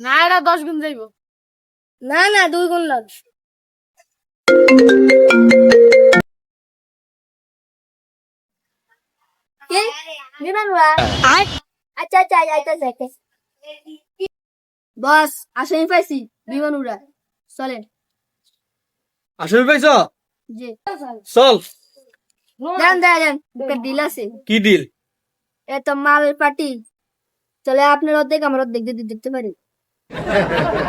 না এটা 10 গুণ যাইব। না না 2 গুণ লন। কি বিমান উড়া আচ্ছা আচ্ছা আইতাছে বস আসেন পাইছি বিমান উড়া চলেন। আসলে পাইছ? জি চল। দেন দেন দেন একটা ডিল আছে। কি ডিল? এত মাল পার্টি চলে আপনার অর্ধেক আমার অর্ধেক যদি দেখতে পারি।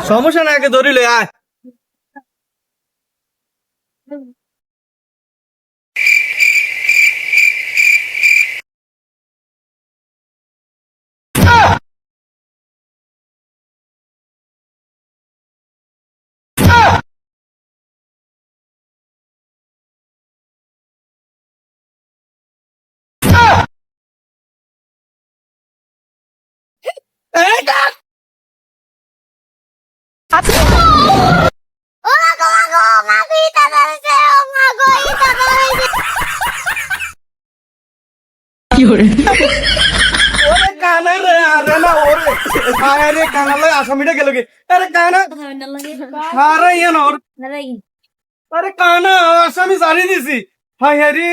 সমস্যা না, আগে ধরিলে আয়। ও মাগো মাগো মাগো ইটা ধরেছে ও মাগো ইটা ধরেছে। ওরে কানা রে, আরে না ওরে আরে কানা লয় আসামিটা গেল কি? আরে কানা আরে ইয়ান ওর আরে কানা আসামি জানি দিছি। হাই হাই রে।